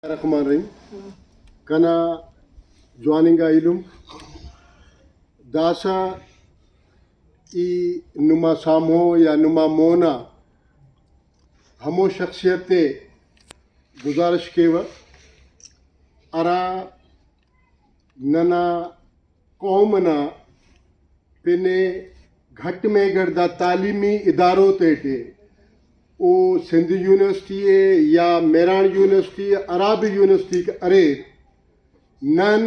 Rahman Rahim kana joininga ilum dasa i numa samho या नुमा मोना हमो शख्सियत गुजारिश केवा अरा नना कौमना पिने घट में गर्दा तालीमी इदारों तेटे ओ सिंध यूनिवर्सिटी या मेरान यूनिवर्सिटी अराबी यूनिवर्सिटी के अरे नन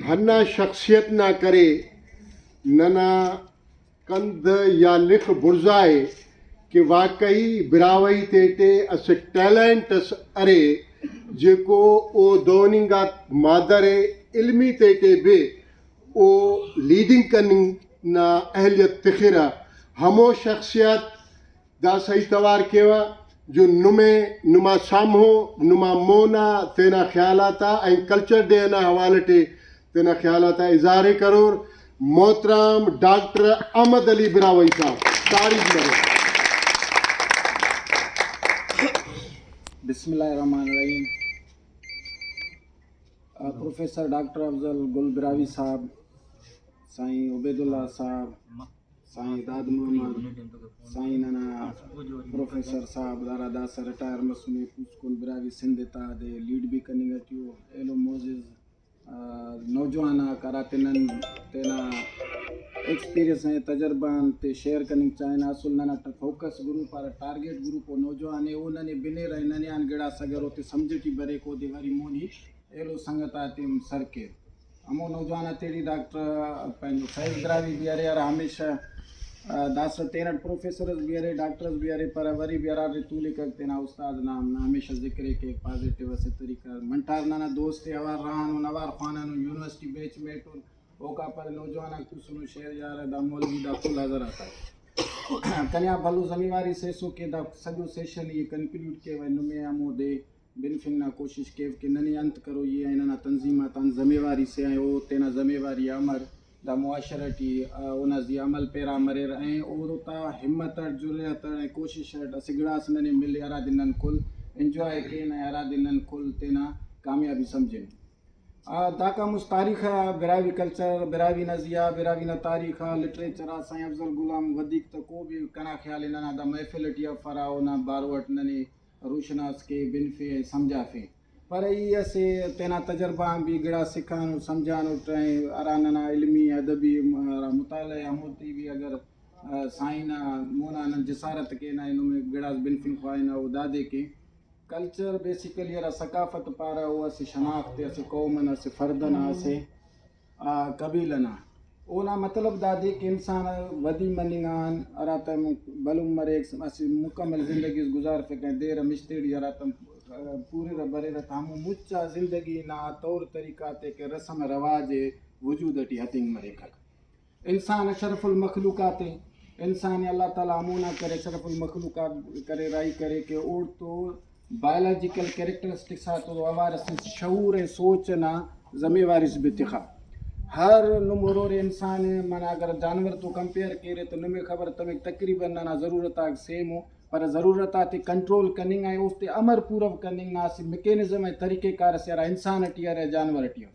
हन्ना शख्सियत ना करे नना कंद या लिख बुर्जाए कि वाकई बिरावई तेटे अस टैलेंट अस अरे जेको ओ दोनिंगा मादरे इल्मी तेटे बे ओ लीडिंग कनिंग ना अहलियत तिखिरा हमो शख्सियत दा सही तवार केवा जो नुमा सामो नुमा मोना तेना ख्यालाता ऐं कल्चर डे ना हवाले ते तेना ख्यालाता इज़ारे करोर मोहतरम डॉक्टर अहमद अली बिरावई साहब तारीफ करो। बिस्मिल्लाहिर्रहमानिर्रहीम। प्रोफेसर डॉक्टर अफजल गुल बिरावी साहब, साईं उबैदुल्ला साहब, साईं दाद मोहम्मद, साईं नना प्रोफेसर साहब दारा दास रिटायर मसूमी स्कूल बिरावी सिंध ता दे लीड भी कनिंग अटियो एलो मोजिज नौजवाना करातिनन तेना एक्सपीरियंस है तजर्बान ते शेयर कनिंग चाइना असल नना फोकस ग्रुप और टारगेट ग्रुप नौजवान है उन्होंने बिने रहे नने आन गिड़ा सगरो ते समझटी बरे को दिवारी मोनी एलो संगता तिम सरके अमो नौजवान तेरी डॉक्टर पंहिंजो फैज बिरावी भी अरे यार हमेशा दास तेरह प्रोफेसर भी अरे डॉक्टर्स भी अरे पर वरी भी अरे तूली करते ना उस्ताद नाम ना हमेशा जिक्र के पॉजिटिव से तरीका मंटार ना दोस्त अवार रहान नवार खाना यूनिवर्सिटी बैच मेट ओका पर नौजवान कुसनु शेर यार दा मौलवी दा कुल हज़र आता है कन्या भलू जमीवारी सेसो के दा सगो सेशन ये कंक्लूड के वे नुमे अमो दे बिनफिंग ना कोशिश के ननी अंत करो ये ना तंजीमा तन जमीवारी से आए ओ तेना जमीवारी अमर दा मुआशरती उना जी अमल पेरा मरे रहे और ता हिम्मत जुर्रत कोशिश सिगड़ास नने मिले अरा दिनन कुल एंजॉय के न अरा दिनन कुल तेना कामयाबी समझे ताका मुस तारीख़ बिरावी कल्चर बिरावी नज़िया बिरावी न तारीख़ लिटरेचर साईं अफजल गुलाम वधिक त को भी कना ख्याल नना दा महफिल टिया फराओ ना बारवट नने रोशनास के बिनफे समझा फे पर ये से तेना तजर्बा भी गिड़ा सिखान समझान उठाए अरानना इल्मी अदबी मुताले अमूती भी अगर साइना मोना न जसारत के ना इनमें गिड़ा बिनफिन ख्वाइना उदादे के कल्चर बेसिकली अरा सकाफत पारा हुआ से शनाख्त से कौमन से फर्दना से कबीलना ओला मतलब दादे के इंसान वदी मनिंगान अरा तम बलुम मरे मुकम्मल ज़िंदगी गुजार पे कहीं देर मिस्तेड़ी अरा तम पूरे बरे हम मुच्चा ज़िंदगी ना तौर तरीक़ा ते के रस्म रवाज वजूद अटी हतिंग मरे खक इंसान अशरफुल मखलूक़ात इंसान अल्लाह ताला अमूना करे अशरफुल मखलूक़ात करे राई करे के और तो बायोलॉजिकल कैरेक्टरिस्टिक्स तो आवार शऊर सोच ना ज़मीवारिस बितिखा हर नुमरोर इंसान माना अगर जानवर तो कंपेयर करे तो नुमे खबर तमें तकरीबन ना ज़रूरत आ सेम हो पर ज़रूरत आते कंट्रोल कनिंग है उस अमर पूरव कनिंग ना मैकेनिज्म है तरीक़ेकार से यार इंसान टियर है जानवर टियर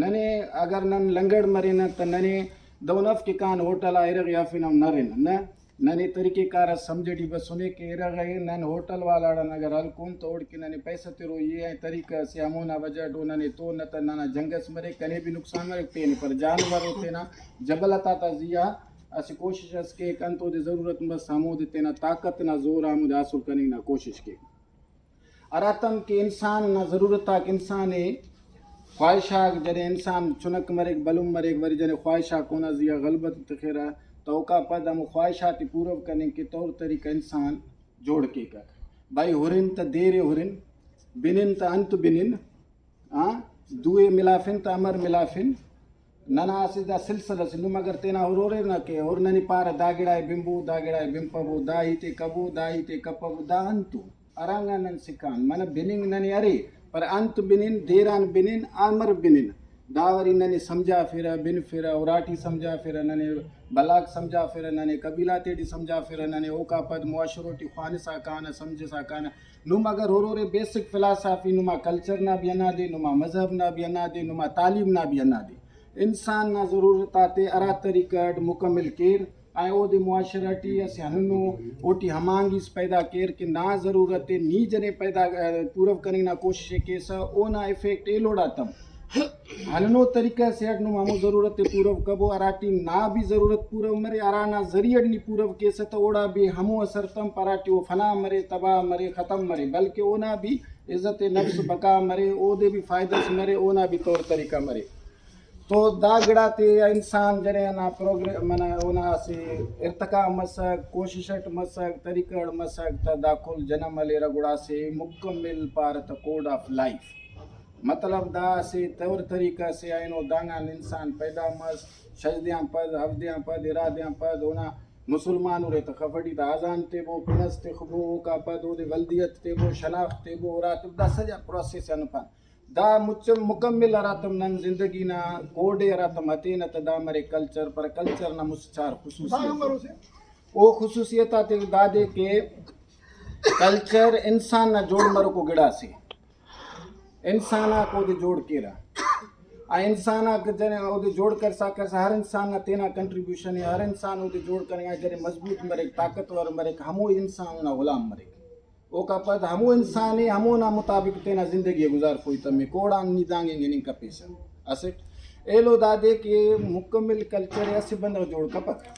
नने अगर नन लंगड़ मरे न तो नने दौनफ के कान होटल आयर याफिन नरे न नने तरीक़ेकार समझी बस सुने के रहे नन होटल वाला अगर हल कौन तो ओढ़ के नने पैसा तेरो ये तरीक़ा से अमोना वजह डो नने तो न तो नाना जंगस मरे कने भी नुकसान मरे पेन पर जानवर होते ना जबलता तजिया असी कोशिश के कंतो दे ज़रूरत बस हमो देते ना ताकत ना जोर आमुद हासिल करने ना कोशिश के अरातम के इंसान ना ज़रूरत तक इंसान ख्वाहिशा जरे इंसान चुनक मरे बलुम मरे वरी जने ख्वाहिशा कोना जिया गलबत तखेरा तोका पद हम ख्वाहिशात पूरव करने के तौर तरीका इंसान जोड़ के कर भाई हुरिन त देर हुरिन बिनिन त अंत बिनिन दुए मिलाफिन त अमर मिलाफिन नना सीधा सिलसिला सिंधु मगर तेना औरोरे न के और ननी पार दागिड़ाए बिंबू दागिड़ाए बिंपबू दाही ते कबू दाही ते कपबू दा अंतु अरंगन सिकान मन बिनिंग ननी अरे पर अंत बिनिन देरान बिनिन अमर बिनिन दावरी नने समझा फिर बिन फिर उराटी समझा फिर नने बलाक समझा फिर नने कबीला तेडी समझा फिर नने ओका पद मुआशरोटी ख्वान सा कान समझ सा कान नुम अगर रे बेसिक फिलासफी नुमा कल्चर ना भी अना दे नुमा मजहब ना भी अना दे नुमा तालीम ना भी अना दे इंसान ना ज़रूरत आते अरा तरीक़त मुकम्मिल केर आए ओदे मुआशरती असे हनु ओटी हमांगीस पैदा केर के ना ज़रूरत नी जने पैदा पूरव करने ना कोशिश के सा ओ ना इफेक्ट एलोड़ा तम हनो तरीका से हटनु मामू ज़रूरत पूरव कबो अराटी ना भी ज़रूरत पूरव मरे अराना जरियड नी पूरव के सा तो ओड़ा भी हमो असर तम पराटी वो फना मरे तबाह मरे ख़त्म मरे बल्कि ओ ना भी इज़्ज़त नफ्स बका मरे ओदे भी फ़ायदा से मरे ओ ना भी तौर तरीका मरे तो दागड़ा ते इंसान जरे ना प्रोग्रेस मना ओना से इर्तका मसक कोशिशट मसक तरीकड़ मसक त दाखुल जन्म ले रगुड़ा से मुकम्मिल पार त कोड ऑफ लाइफ मतलब दा से तौर तरीका से आइनो दांगा इंसान पैदा मस शजदियां पद हफ्दियां पद इरादियां पद ओना मुसलमान रे त खफड़ी दा अजान ते वो पिनस ते खबो का पद ओदे वल्दियत ते वो शनाख्त ते वो रात दा सजा प्रोसेस अनपन दा मुकम्मिल अरातम नन जिंदगी ना कोडे अरातम हते न त दा मरे कल्चर पर कल्चर ना मुसचार खुसूसियत ओ खुसूसियत ते दादे के कल्चर इंसान ना जोड़ मरो को गिड़ा से इंसाना को दे जोड़ के रहा आ इंसाना के जने ओदे जोड़ कर साकर हर इंसान ना तेना कंट्रीब्यूशन है हर इंसान ओदे जोड़ कर जरे मजबूत मरे ताकतवर मरे हमो इंसान ना गुलाम मरे ओ का पद हमो इंसान है हमो ना मुताबिक तेना जिंदगी गुजार कोई तमे कोड़ा नी दांगेंगे नी का पैसा असे एलो दादे के मुकम्मिल कल्चर ऐसे बंद जोड़ कपत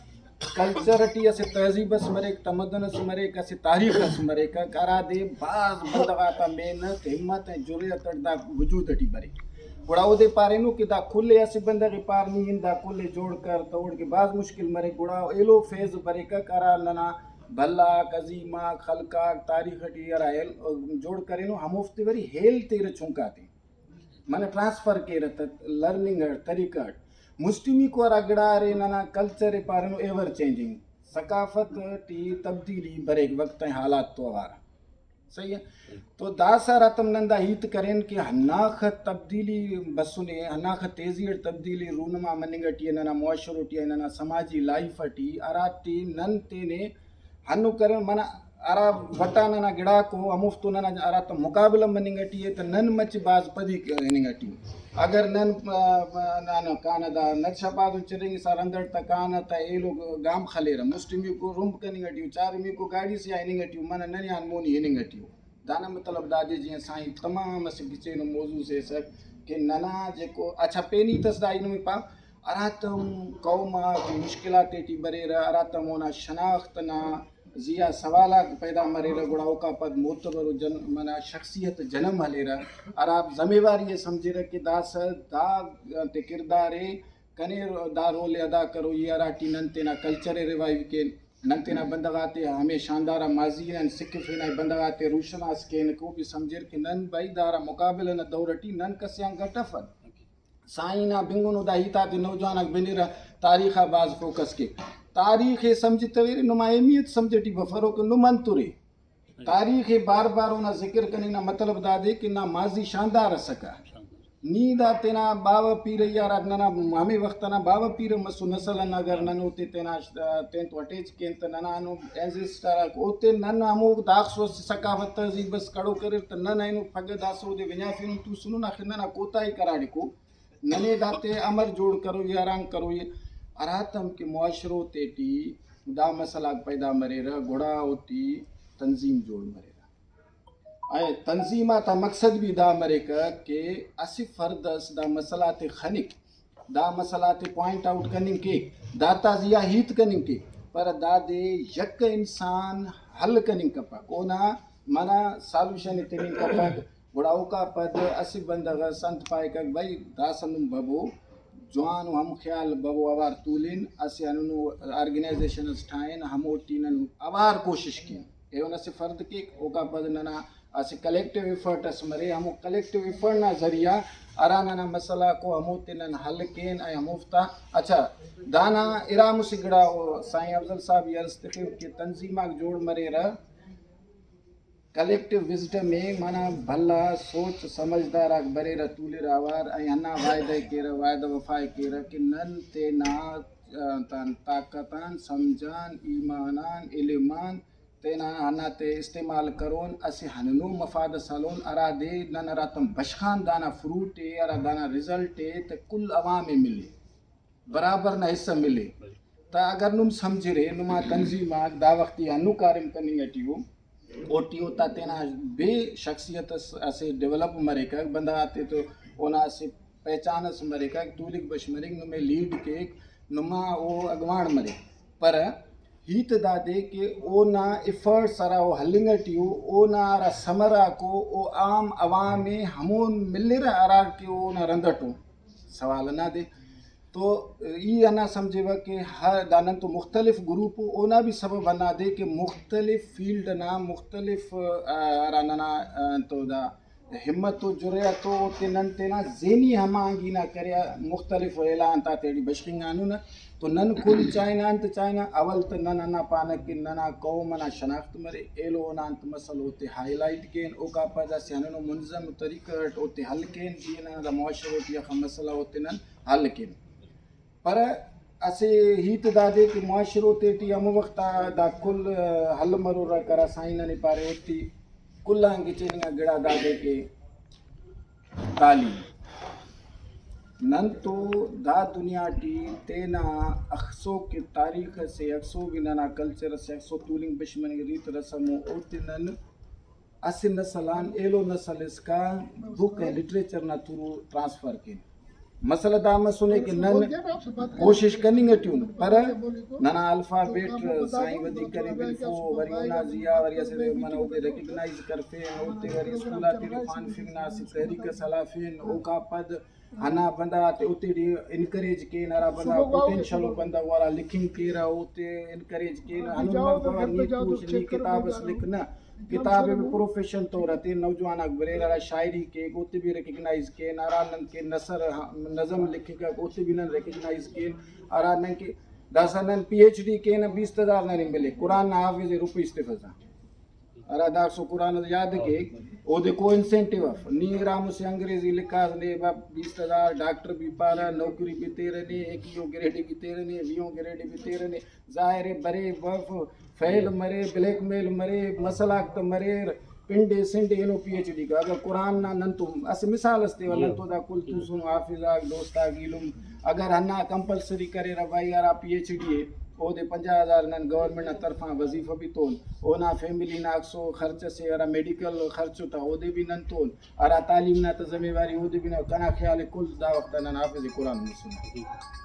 कल्चरटी ऐसे तहजीब मरे तमदन मरे कैसे तारीख मरे का करा दे बाज बंदगाता मेहनत हिम्मत जुरियत दा वजूद अटी बरे गुड़ाओ दे पारे नु कि दा खुले ऐसे बंदा के पार नी इंदा खुले जोड़ कर तोड़ के बाज मुश्किल मरे गुड़ाओ एलो फेज बरे का करा लना भला कजीमा खलका तारीख टी अरायल जोड़ करे नु हम उफ्ते वरी हेल तेरे छुंकाते माने ट्रांसफर के रत लर्निंग तरीका मुस्लिमी को रगड़ा रे नाना कल्चर पारनो एवर चेंजिंग सकाफत टी तब्दीली बरे वक्त हालात तो आवार सही है तो दासा रतम नंदा हित करें कि हनाख तब्दीली बसुने हनाख तेजी तब्दीली रूनमा मनिंगटी नना मुआशरोटी नना समाजी लाइफ टी अराटी नन तेने हनु करें मना अरा वटा नना गिड़ा को अमुफ्तु नना अरा तो मुकाबला मनिंगटी है तो नन मच बाज पदी निंगटी अगर नन नाना कान दा नक्शाबाद चरेंगे सार अंदर तक कान ता ए लोग गाम खलेरा मुस्लिमी को रूम कनिंगटी चार मी को गाड़ी से आइनिंगटी मन ननी अनमोनी हिनिंगटी दाना मतलब दादी जी साईं तमाम से किचे नो मौजू से सक के नना जे को अच्छा पेनी तस दाई नो पा अरातम कौमा की मुश्किलात टी बरेरा अरातम होना शनाख्त ना जिया सवाला पैदा मरेरा गुड़ाओ का पद मोतबर जन मना शख्सियत जन्म हलेरा और आप जिम्मेवारी ये समझे रहे कि दास दा ते किरदारे कने दा रोल अदा करो ये अराटी नंते ना कल्चर रिवाइव के नंते ना बंदगाते हमें शानदार माजी न सिख फिना बंदगाते रोशनास के न को भी समझे कि नन भाई दारा मुकाबले न दौरटी नन कस्यां गटफन साइना बिंगुनो दा हिता ते नौजवान बिनेरा तारीखा बाज फोकस के तारीख समझ तवेरे नुमा अहमियत समझटी बफरो के नुमन तुरे तारीख बार बार उना जिक्र करने ना मतलब दादे कि ना माजी शानदार सका नीदा तेना बाव पीर यार नना हमें वक्त ना बाव पीर मसु नसल अगर नन होते तेना तेन तो अटैच के त नना नो एजिस्टर ओते नन हमो दाखसो सकावत जी बस कड़ो करे त नन आइनो फग दासो दे विना फिन तू सुनो ना खना कोताई कराड़ी को नने दाते अमर जोड़ करो या रंग करो ये अरातम के मुआशरो तेटी दा मसला पैदा मरेरा घोड़ा होती तंजीम जोड़ मरेरा आए तंजीमा ता मकसद भी दा मरेका के असि फर्दस दा मसला ते खनिक दा मसला ते पॉइंट आउट करने के दाता जिया हित करने के पर दादे यक इंसान हल करने कपा कोना मना सॉल्यूशन तेने कपा घोड़ाओ का पद असि बंदगा संत पाए का भाई दासन बबो जवान हम ख्याल बबो अवार तूलिन असे अनु ऑर्गेनाइजेशन ठाइन हम टीनन अवार कोशिश की एवं असे फर्द के ओका पद नना असे कलेक्टिव एफर्ट अस मरे हम कलेक्टिव एफर्ट ना जरिया अराना मसला को हम तिनन हल केन ay मुफ्ता अच्छा दाना इराम सिगड़ा साईं अफजल साहब यर्स तखिब के तंजीमा जोड़ मरे र कलेक्टिव विजडम में माना भला सोच समझदार बरे रतूले रावार अन्ना वायदे केर वायदा वफाए केर कि नन ते ना तन ताकतान समझान ईमानान इल्मान तेना हना ते इस्तेमाल करोन असे हननो मफाद सलोन अरा दे नन अरा तम बशखान दाना फ्रूट है अरा दाना रिजल्ट है ते कुल अवाम में मिले बराबर ना हिस्सा मिले ता अगर नुम समझ रहे नुमा तंजीम दा वक्ती अनु कार्यम करनी हटियो ओटीओ ता तेना बे शख्सियत ऐसे डेवलप मरे का बंदा आते तो ओना से पहचान से मरे का तूलिक बशमरिंग नुमे लीड के नुमा वो अगवान मरे पर हीत दादे के ओ ना इफर्ट सरा ओ हलिंगटियो ओ ना रा समरा को ओ आम अवाम में हमोन मिलर अरा के ओ ना रंदटो सवाल ना दे तो ये ना समझेगा कि हर दानन तो मुख्तलिफ ग्रुप ओना भी सबब बना दे कि मुख्तलिफ फील्ड ना मुख्तलिफ राना तो दा हिम्मत तो जुरे तो तेनन तेना जेनी हमांगी ना करे मुख्तलिफ ऐलान ता तेरी बशकिंगानु ना तो नन कुल चाइना अंत चाइना अवल तो नन ना पाना कि नना कौम ना शनाख्त मरे एलो ना अंत मसल होते हाईलाइट केन ओका पदा से हननो मुंजम तरीका होते हल केन दीना दा मुआशरत या मसला होते नन हल केन पर असे हीत दादे कि मुआशरो तेटी अम वक्ता दा कुल हल मरोरा करा साइन ने पारे होती कुल्लांगी चेनिंगा गिड़ा दादे के तालीम नन तो दा दुनिया टी तेना अक्सो के तारीख से अक्सो भी नना कल्चर से अक्सो तूलिंग बिश्मन रीत रस्मो ओते नन असे नसलान एलो नसल इसका बुक है लिटरेचर ना थ्रू ट्रांसफर के मसला दाम सुने कि नन कोशिश करनी ट्यून पर नना अल्फाबेट साई वदी करे बिल्फो वरी ओना जिया वरी असे मन ओके रिकॉग्नाइज करफे ओते वरी स्कूला ती फान फिगना से तहरीक सलाफिन ओका पद हना बंदा ते उते डी इनकरेज के नारा बंदा पोटेंशियल बंदा वाला लिखिंग के रा उते इनकरेज के हनुमान बाबा नी कुछ नी किताब लिखना किताब में प्रोफेशन तो रहते नौजवान अकबरेरा शायरी के उते भी रिकॉग्नाइज के नारा नन के नसर नज़म लिखेगा उते भी नन रिकॉग्नाइज के आरा नन के दासनन पीएचडी के न 20,000 नहीं मिले कुरान हाफिज रुपए इस्तेफा अरा दासो कुरान याद के ओदे को इंसेंटिव नी राम से अंग्रेजी लिखा ने 20,000 डॉक्टर भी पारा नौकरी भी तेरे ने एक यो ग्रेड भी तेरे ने वियो ग्रेड भी तेरे ने जाहिर बरे बफ फैल मरे ब्लैकमेल मरे मसलाक तो मरे पिंडे सिंडे नो पीएचडी का अगर कुरान ना नंतु अस मिसाल अस्ते नंतु दा कुल तू सुन हाफिजा दोस्ता गिलुम अगर हन्ना कंपलसरी करे रा भाई यार पीएचडी है ओदे 50,000 नन गवर्नमेंट ना तरफा वजीफा भी तोन ओना फैमिली ना अक्सो खर्च से अरा मेडिकल खर्च था ओदे भी नन तोन अरा तालीम ना तो जिम्मेवारी ओदे भी ना कना ख्याल कुल दा वक्त ना हाफिज कुरान में सुन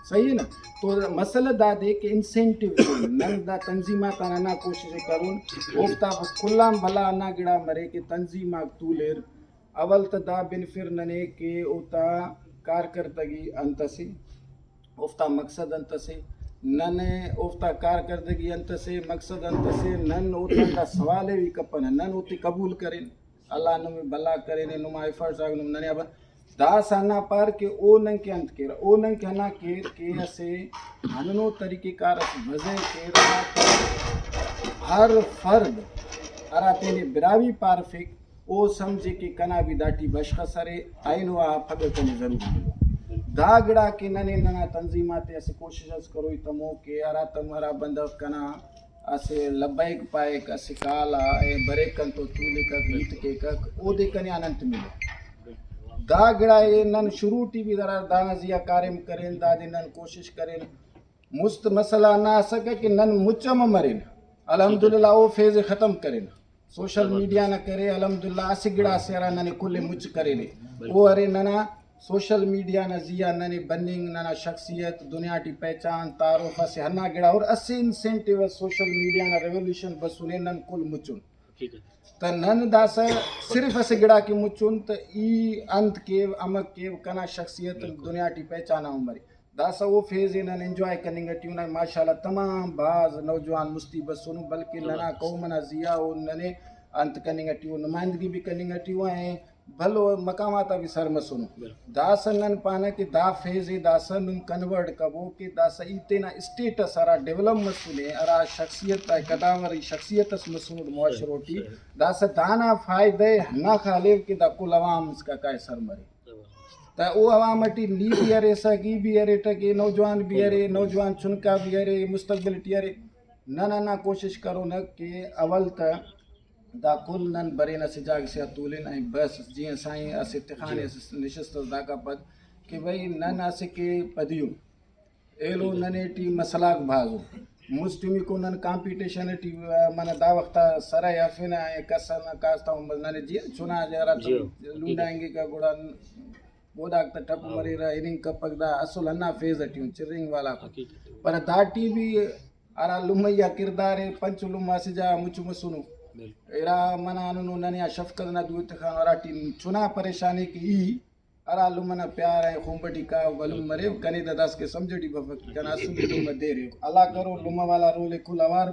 सही है ना तो मसला दा दे के इंसेंटिव नन दा तंजीमा ता ना कोशिश करून ओफ्ता कुल्लाम भला ना गिड़ा मरे के तंजीमा तूलेर अवल त दा बिनफिर नने के ओता कारकर्दगी अंतसी ओफ्ता मकसद अंतसी नने ओफ्ता कारकर्दगी अंत से मकसद अंत से नन ओता का सवाल भी कपन नन ओती कबूल करें अल्लाह नुम भला करें नुमा एफर्ट्स आग नुम नने अब दास आना पार के ओ नंग के अंत केर ओ नंग के ना केर के से हननो तरीके कार वजह केर हर फर्द अरा तेने बिरावी पारफिक ओ समझे कि कना भी दाटी बशखसरे आइनो आ फग कने जरूर दागड़ा के नने नना तंजीमाते ऐसे कोशिश करो तमो के अरा तमरा बंदफ कना ऐसे लब्बैक पाएक ऐसे काला ए बरे कन तो तूले का गीत के का ओ दे कने अनंत मिले दागड़ा ए नन शुरू टीवी दरा दानजिया कार्यम करें दादे नन कोशिश करें मुस्त मसला ना सके कि नन मुचम मरेन अल्हम्दुलिल्लाह ओ फेज खत्म करें सोशल मीडिया न करे अल्हम्दुलिल्लाह असिगड़ा सेरा नने कुल मुच करें ओ अरे नना सोशल मीडिया न जिया नने बनिंग नना शख्सियत दुनिया की पहचान तारुफ से हन्ना गिड़ा और असे इंसेंटिव सोशल मीडिया न रेवोल्यूशन बसुने नन कुल मुचुन त नन दास सिर्फ असे गिड़ा की मुचुन त ई अंत के अमक के कना शख्सियत दुनिया की पहचान उमरी दास वो फेज नन एंजॉय करेंगे ट्यून माशाल्लाह तमाम बाज नौजवान मुस्ती बसुन बल्कि नना कौम न जिया और नने अंत करेंगे ट्यून नुमाइंदगी भी करेंगे ट्यून है भलो मकामात भी सर मसुनो दासन पान के दा फेज दासन कन्वर्ट कबो के दास इतना स्टेटस अरा डेवलप मसुने अरा शख्सियत कदावरी शख्सियत मसुनो मुआशरोटी दास दाना फायदे ना खाले के दा कुल अवाम इसका काय सर मरे त वो अवामटी नी भी अरे सगी भी अरे टके नौजवान भी अरे नौजवान चुनका भी अरे मुस्तकबिलिटी अरे ना कोशिश करो न कि अवल त दा कुल नन बरे न सिजाग से अतुलिन ऐं बस जीअं साईं असे तिखाने निशस्त दाका पद कि भई नन असे के पदियो एलो नने टी मसलाक भाजो मुस्लिमी को नन कंपटीशन टी मन दा वक्ता सरा याफिना ऐं कसन कास्ता नने जी चुना जरा लुंडाएंगे का गुड़ा बोदाक त टप मरे रा इनिंग कपक दा असुल अन्ना फेज टी चिरिंग वाला पर दाटी भी अरा लुमैया किरदारे पंच लुमा सिजा मुच मसुनु एरा मना अनु ननिया शफकत ना दूत खान अराटी चुना परेशानी की ई अरा लुमना प्यार है खुंबटी का बलुम मरे कने ददास के समझड़ी बफक कना सुनी लुम दे रे अला करो लुम वाला रोले कुल अवार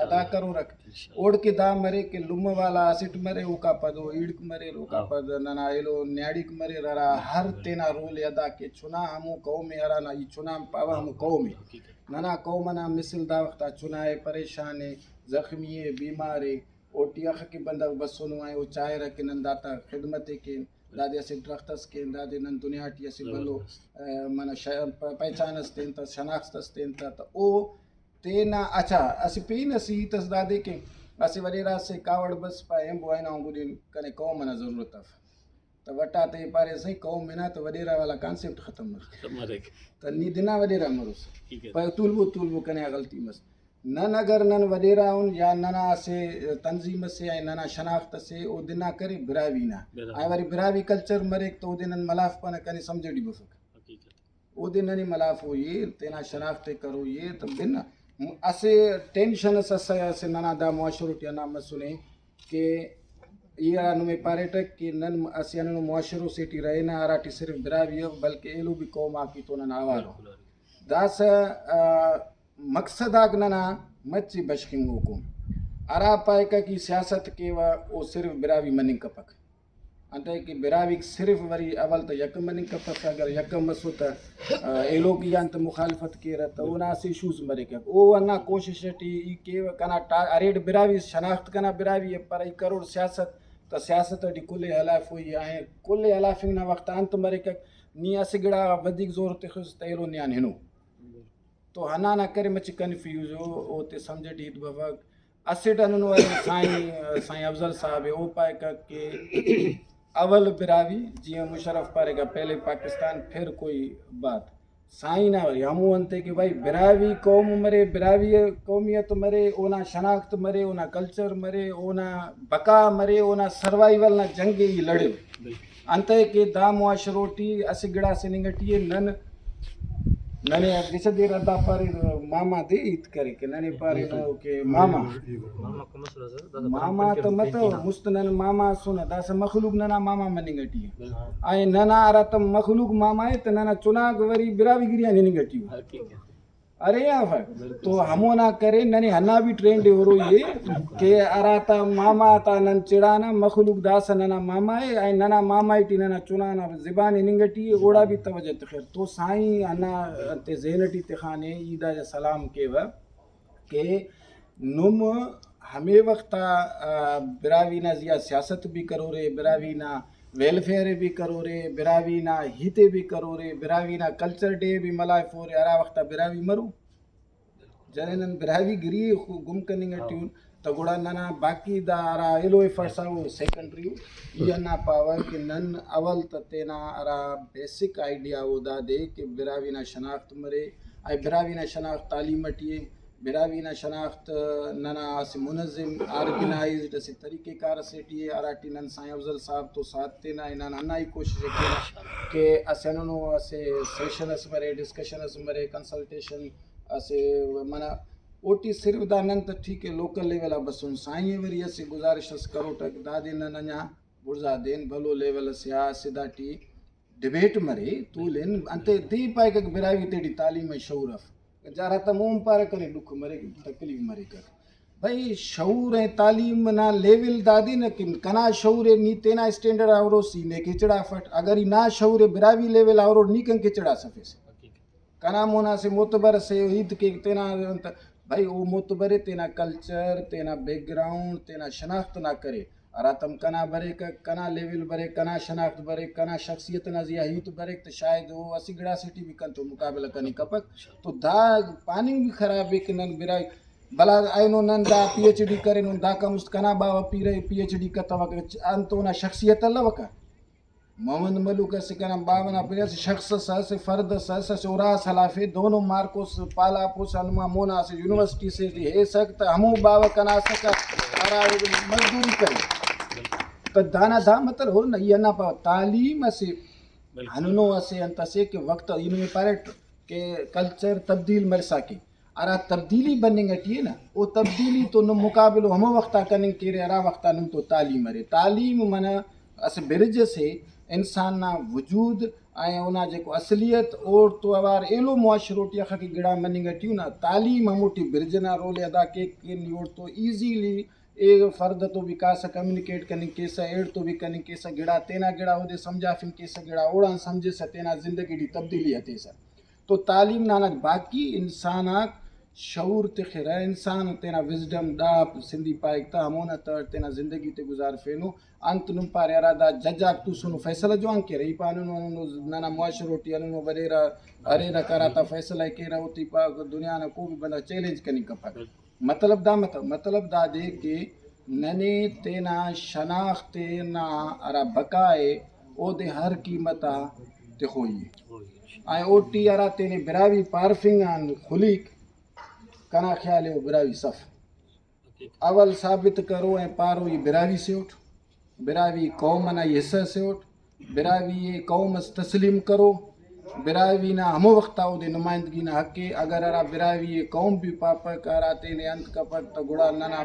अदा करो रख ओढ़ के दा मरे के लुम वाला असिट मरे उका पदो ईड़क मरे उका पद नना एलो न्याड़िक मरे ररा हर तेना रोले अदा के चुना हमो कौम में अरा ना ई चुना पावा हम कौम में नना कौम ना मिसल दा वक्ता चुनाए परेशाने जख्मी बीमारे ओटी अख की बंदा बसोनो आए वो चाहे रखे नंदाता खिदमत के दादे से ड्रख्तस के दादे नन दुनिया टी से बलो मन पहचान अस्तेन त शनाख्त अस्तेन त ओ तेना अच्छा असी पीन सी तस दादे के असी वडेरा से कावड़ बस पाए बुआइना गुदिन कने कौम ना जरूरत त वटा ते पारे सही कौम में ना तो वडेरा वाला कांसेप्ट खत्म मरे त नी दिना वडेरा मरुस पर तुलबो कने गलती मस नन अगर नन वडेरा उन या नना से तंजीम से ऐं नना शनाख्त से ओ दिना करे बिरावी ना ऐं वरी बिरावी कल्चर मरे तो ओ दिनन मलाफ पन कने समझड़ी बफक ओ दिननी मलाफ हो ये तेना शनाख्त करो ये तो बिन असे टेंशन से नना दा मुआशरो ना मसुने के ये अनुमे पर्यटक कि नन असे अनु मुआशरो से टी रहे ना अराटी सिर्फ बिरावी बल्कि एलो भी कौम आकी तो नन आवारो दास मकसद नना मच्ची बशकिंग हुकुम अरा पायका की सियासत के वो सिर्फ बिरावी मनिंग कपक अंत कि बिरावी सिर्फ वरी अवल तो यक मनिंग कपक अगर यक मसो तो एलो की अंत मुखालफत के रत ओना से इशूज मरे के ओ अन्ना कोशिश टी के कना अरेड बिरावी शनाख्त कना बिरावी पर करोड़ सियासत तो सियासत डी कुल हलाफ हुई आए कुल हलाफिंग ना वक्त अंत मरे के नी असिगड़ा वधिक जोर ते खुस तैरो न्यान हिनो तो हना ना करे मच कन्फ्यूज हो ओते समझ डीत बवक असिट अनु साईं अफजल साहब ओ पाए के अवल बिरावी जिया मुशरफ पारेगा पहले पाकिस्तान फिर कोई बात साईं ना वरी हमू अंते कि भाई बिरावी कौम मरे बिरावी कौमियत मरे ओना शनाख्त मरे ओना कल्चर मरे ओना बका मरे ओना सर्वाइवल ना जंगे ही लड़े अंते के दा मुआशरोटी असिगड़ा से निंगटिए नन नने दिशा दे रदा पर मामा दे इत करे के नने पर के मामा तो मत मुस्तनन मामा सुन दास मखलूक नना मामा मनिंगटी आए नना अरा तम मखलूक मामा है त नना चुना वरी बिरावी गिरिया निंगटी अरे यार तो हमो ना करे नने हन्ना भी ट्रेंड हो ये के अरा ता मामा ता नन चिड़ाना मखलूक दास नना मामा है आई नना मामा टी नना चुनाना ज़बान निंगटी ओड़ा भी तवज्जो खैर तो साईं अन्ना ते ज़ेनटी तिखाने ईदा जा सलाम के व के नुम हमें वक्ता बिरावी ना जिया सियासत भी करो रे बिरावी ना वेलफेयर भी करो रे बिरावी ना हिते भी करो रे बिरावी ना कल्चर डे भी मलाइफ हो रे अरा वक्ता बिरावी मरू जनन बिरावी गिरी गुम कनिंग ट्यून तो गुड़ा नना बाकी दा अरा एलो फरसाओ सेकेंडरी ये ना पावर कि नन अवल तेना अरा बेसिक आइडिया वो दा दे कि बिरावी ना शनाख्त मरे आई बिरावी ना शनाख्त तालीम टिए बिरावी ना शनाख्त नना से मुनज़्ज़िम ऑर्गेनाइज्ड से तरीक़ेकार से टी अराटी नन साईं अफजल साहब तो साथ ते ना इना अन्ना ही कोशिश के असेनो असे सेशन मरे डिस्कशन मरे कंसल्टेशन असे मना ओटी सिर्फ दानन तो ठीक है लोकल लेवल बसुन साईं वरी असे गुजारिश करो तक दादे नन अञा बुर्जा देन भलो लेवल से आ सिदा टी डिबेट मरे तू लेन अंते दी पाए के बिरावी तेडी तालीम शौरफ जरा तमूम पार करे दुख मरे तकलीफ मरे कर भाई शऊर ऐं तालीम ना लेवल दादी न किन कना शऊर नी तेना स्टैंडर्ड आवरो सीने किचड़ा फट अगर ही ना शऊर बिरावी लेवल आवरो नी कन किचड़ा सफे से कना मोना से मोतबर से ईद के तेना भाई वो मोतबरे तेना कल्चर तेना बैकग्राउंड तेना शनाख्त ना करे अरा तम कना बरे कना लेवल बरे कना शनाख्त बरे कना शख्सियत ना जिया ही तो बरे तो शायद वो असिगड़ा सिटी भी कन तो मुकाबला करनी कपक तो दा पानी भी खराब है कि नन बिराई भला आइनो नन दा पीएचडी करे नो दा का मुस्त कना बावा पीरे पीएचडी का तवा अंतो ना शख्सियत लवका मोहम्मद मलूक से कना बावना पे शख्स से फर्द से उरा सलाफे दोनों मार्कोस पाला पोस अनुमा मोना से यूनिवर्सिटी से है सकता हमू बाव कना सका अरा मजदूरी करे तो दाना दा मतलब हो ना ये ना पा तालीम से हनुनो से अंत से के वक्त इनमें पारेट के कल्चर तब्दील मर सके अरा तब्दीली बनने गटी ना वो तब्दीली तो न मुकाबलो हम वक्ता करने के रे अरा वक्ता न तो तालीम मरे तालीम मन अस बिरज से इंसान ना वजूद ऐं उना जेको असलियत और तो अवार एलो मुआशरोटी अख की गिड़ा मनी गटियूं ना तालीम मोटी बिरजना रोल अदा के नियोड़ तो इजीली ए फर्द तो विकास कम्युनिकेट करने केसा एड तो भी करने केसा गिड़ा तेना गिड़ा ओदे समझा फिन केसा गिड़ा ओड़ा समझे सा तेना जिंदगी दी तब्दीली अते सा तो तालीम नानक बाकी इंसानाक शऊर ते खैर इंसान तेना विजडम डाप सिंधी पाइकता हमोना तर तेना जिंदगी ते गुजार फेनो अंत नुम पार यारादा जजाक तू सुनो फैसला जो अंके रही पानु नाना मुआशरोटी अनु वरेरा अरे न कराता फैसला के रहती पा दुनिया ना को भी बंदा चैलेंज करनी कपा मतलब दा दे के नने तेना शनाख्ते ना अरा बकाए ओ दे हर कीमता ते होई आई ओटी अरा तेने बिरावी पारफिंग आन खुलीक कना ख्याल है बिरावी सफ अवल साबित करो ऐं पारो ये बिरावी से उठ बिरावी कौम ना हिस्सा से उठ बिरावी ये कौम तस्लीम करो बिरावी ना हम वक्त आओ दे नुमाइंदगी ना हके अगर अरा बिरावी ये कौम भी पाप करा तेने अंत कपक तो गुड़ा नाना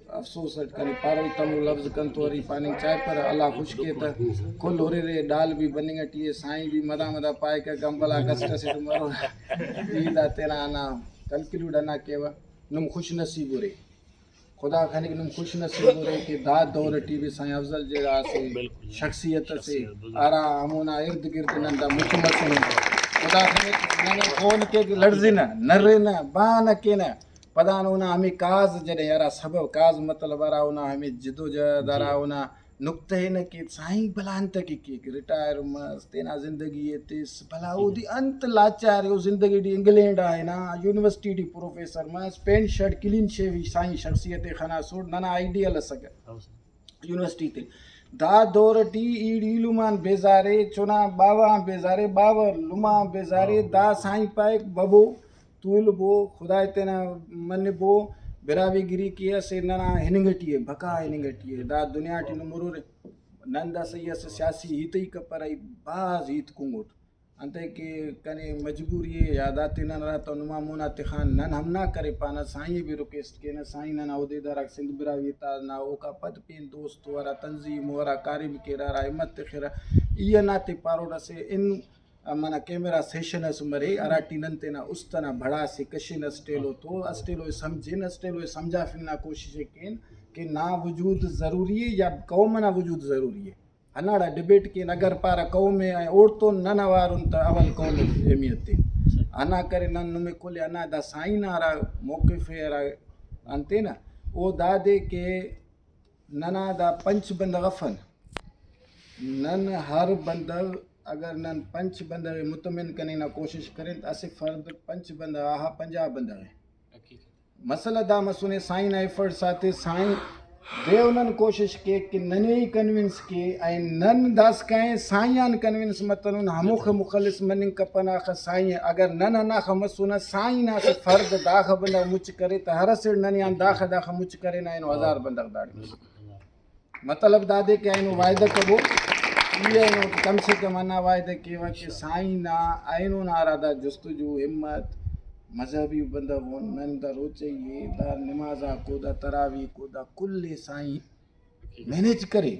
अफसोस करी पारो तमु लफ्ज कन तो वरी पानी चाय पर अल्लाह खुश के त कुल होरे रे डाल भी बनिंग टीए साईं भी मदा मदा पाए का गंबला कष्ट से तुमरो ईदा तेरा ना कलकिलू डना केवा नुम खुश नसीब रे खुदा खाने नुम खुश नसीब रे के दाद दौर टीवी साईं अफजल जे से शख्सियत से आरा हमोना इर्द गिर्द नंदा मुकम्मल से खुदा खाने नने फोन के लड़जी ना नरे ना बान के ना पदान उना हमें काज जड़े यारा सबब काज मतलब अरा उना हमें जिदोजहद अरा उना नुक्ते न के साईं भला अंत की रिटायर मस तेना जिंदगी तेस भला ओदी अंत लाचार यो जिंदगी डी इंग्लैंड है ना यूनिवर्सिटी डी प्रोफेसर मस पेंट शर्ट क्लीन शेवी साईं शख्सियत खाना सूट नाना आइडियल सके यूनिवर्सिटी ते दा दौर टी ईडी लुमान बेजारे चुना बावा बेजारे बावर लुमा बेजारे दा साईं पाइक बबो तूल बो खुदा तेना मन बो बिरावी गिरी किया से नना हिनगटी है भका हिनगटी है दा दुनिया टी मुरुर नंदा सही से सियासी हित ही कपर आई बाज हित कुंगुट अंते के कने मजबूरी है यादा तेना रहता नुमा मोना ते खान नन हम ना करे पाना साईं भी रिक्वेस्ट के ना साईं ना उदे दरा सिंध बिरावी ता ना ओ का पद पेन दोस्त वाला तंजीम वाला कारिम के रा हिम्मत खैर ये नाते पारोड़ा से इन मना कैमरा सेशन मरे अराटी नंते ना उस्तना बड़ा से कशिन अस्टेलो तो अस्टेलो समझे अस्टेलो समझा फिरना कोशिश केन कि ना वजूद ज़रूरी है या कौम ना वजूद ज़रूरी है अनाड़ा डिबेट के नगर पारा कौम में और तो नन वार उन अवल कौम अहमियत अना करे नन में कोले अना दा साइन आरा मौक़िफ़ आरा अंते ना ओ दादे के नना दा पंच बंद गफन नन हर बंदर अगर नन पंच बंदर मुतमिन करने ना कोशिश करें तो असे फर्द पंच बंदर आहा 50 बंदर है मसला दा मसुने साइन एफर्ट साथे साइन देवनन कोशिश के कि नने ही कन्विंस के ऐं नन दास कहें साइयान कन्विंस मतन हमोख मुखलिस मनिंग कपना ख साई अगर नन ना ख मसुना साई ना से फर्द दाख बंदर मुच करे तो हर से नन दाख दाख मुच करे ना इन 1000 बंदर दाड़ी मतलब दादे के आइनो वायदा करो ये कम से कम अना वायदे के वक्त साईं ना आइनो नारादा जस्तजू हिम्मत मजहबी बंदा वो नंदा रोचे ये दा नमाजा को दा तरावी को दा कुल्ले साईं मैनेज करे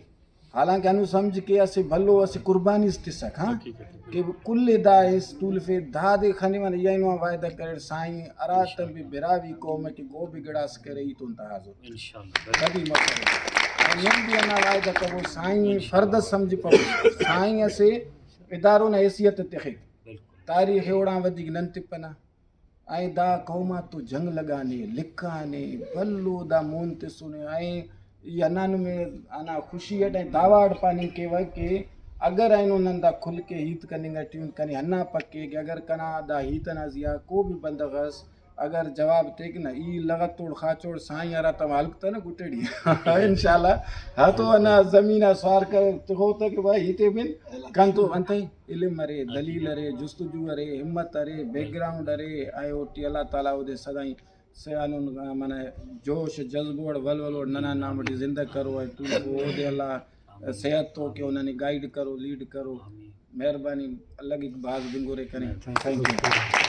हालांकि अनु समझ के असे भलो असे कुर्बानी थी सका कि कुल दा इस टूल फे दा दे खनी मन यनो वायदा करे साईं अरात भी बिरावी कौम के गो बिगड़ास करे ई तुम हाजुर इंशाल्लाह कभी मत यम भी अना वायदा कबो साईं फर्द समझ पो साईं असे इदारो न हैसियत ते खे तारीख ओड़ा वधिक नंतिपना आई दा कौमा तो जंग लगाने लिखाने भलो दा मून ते सुने आई यनान में आना खुशी है दावाड़ पानी के वह के अगर आइनो नंदा खुल के हित कनेगा ट्यून कने हन्ना पक्के कि अगर कना दा हित ना जिया को भी बंदगस अगर जवाब टेक ना ई लगत तोड़ खाचोड़ साईं यारा तम हल्कता ना गुटेड़ी इंशाल्लाह हा तो अना जमीना स्वार कर तो होता कि भाई हिते बिन कन तो अंतई इल्म रे दलील रे जुस्तजू रे हिम्मत रे बैकग्राउंड रे आईओटी अल्लाह ताला उदे सदाई से अनु माने जोश जज्बोड़ वलवलोड़ नना नामटी जिंदा करो तू वो दे अल्लाह सेहत तो के उन्हें गाइड करो लीड करो मेहरबानी अलग एक बात बिंगोरे करें थैंक यू